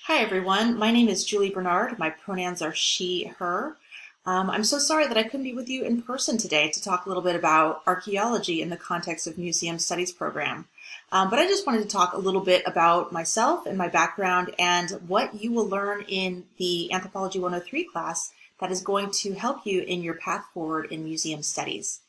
Hi everyone, my name is JBernard. My pronouns are she, her. I'm so sorry that I couldn't be with you in person today to talk a little bit about archaeology in the context of Museum Studies program. But I just wanted to talk a little bit about myself and my background and what you will learn in the Anthropology 103 class that is going to help you in your path forward in museum studies.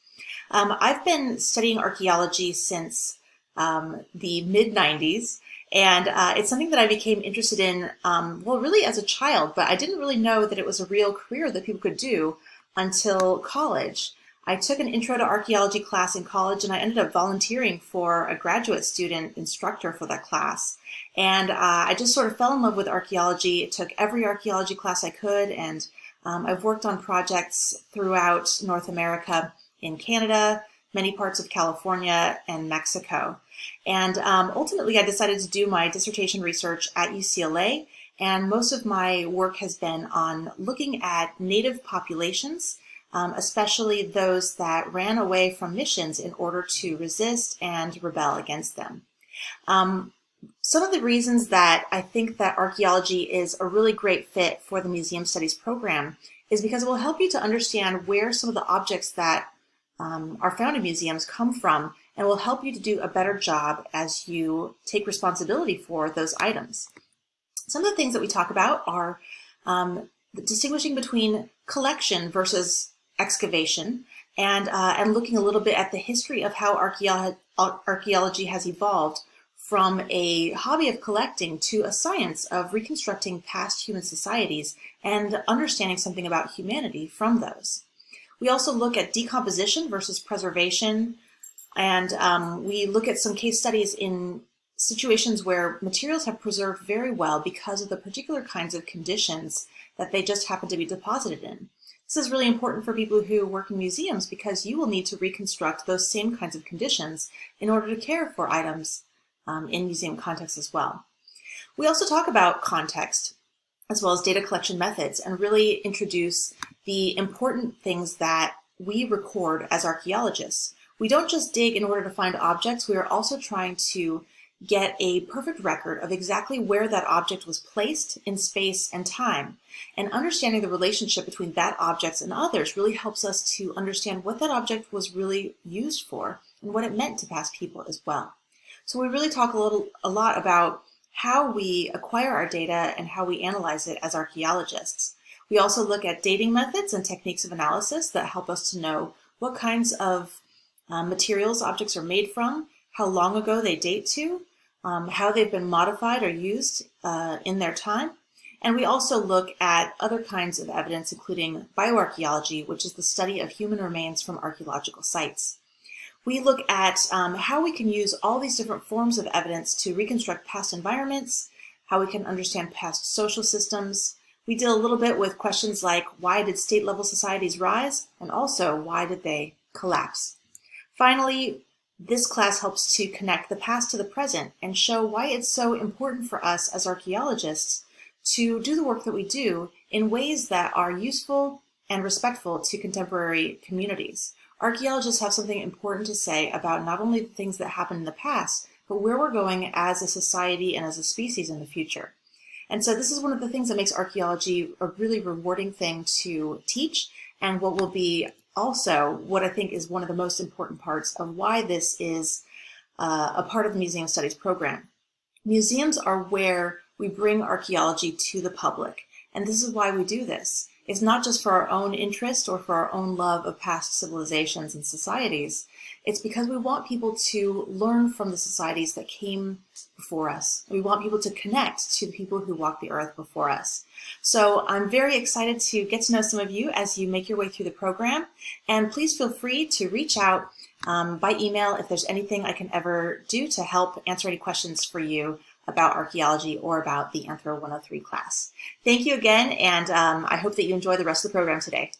I've been studying archaeology since the mid-90s. And it's something that I became interested in, well, really as a child, but I didn't really know that it was a real career that people could do until college. I took an intro to archaeology class in college, and I ended up volunteering for a graduate student instructor for that class. And I just sort of fell in love with archaeology. Took every archaeology class I could, and I've worked on projects throughout North America, in Canada, many parts of California, and Mexico. And ultimately, I decided to do my dissertation research at UCLA, and most of my work has been on looking at native populations, especially those that ran away from missions in order to resist and rebel against them. Some of the reasons that I think that archaeology is a really great fit for the Museum Studies program is because it will help you to understand where some of the objects that are found in museums come from, and will help you to do a better job as you take responsibility for those items. Some of the things that we talk about are distinguishing between collection versus excavation, and looking a little bit at the history of how archaeology has evolved from a hobby of collecting to a science of reconstructing past human societies and understanding something about humanity from those. We also look at decomposition versus preservation, and we look at some case studies in situations where materials have preserved very well because of the particular kinds of conditions that they just happen to be deposited in. This is really important for people who work in museums because you will need to reconstruct those same kinds of conditions in order to care for items in museum context as well. We also talk about context as well as data collection methods, and really introduce the important things that we record as archaeologists. We don't just dig in order to find objects, we are also trying to get a perfect record of exactly where that object was placed in space and time. And understanding the relationship between that object and others really helps us to understand what that object was really used for and what it meant to past people as well. So we really talk a lot about how we acquire our data and how we analyze it as archaeologists. We also look at dating methods and techniques of analysis that help us to know what kinds of materials objects are made from, how long ago they date to, how they've been modified or used in their time. And we also look at other kinds of evidence, including bioarchaeology, which is the study of human remains from archaeological sites. We look at how we can use all these different forms of evidence to reconstruct past environments, how we can understand past social systems. We deal a little bit with questions like, why did state-level societies rise? And also, why did they collapse? Finally, this class helps to connect the past to the present and show why it's so important for us as archaeologists to do the work that we do in ways that are useful and respectful to contemporary communities. Archaeologists have something important to say about not only the things that happened in the past, but where we're going as a society and as a species in the future. And so this is one of the things that makes archaeology a really rewarding thing to teach, and what will be also what I think is one of the most important parts of why this is a part of the Museum Studies program. Museums are where we bring archaeology to the public, and this is why we do this. It's not just for our own interest or for our own love of past civilizations and societies. It's because we want people to learn from the societies that came before us. We want people to connect to the people who walked the earth before us. So I'm very excited to get to know some of you as you make your way through the program. And please feel free to reach out by email if there's anything I can ever do to help answer any questions for you about archaeology or about the Anthro 103 class. Thank you again, and I hope that you enjoy the rest of the program today.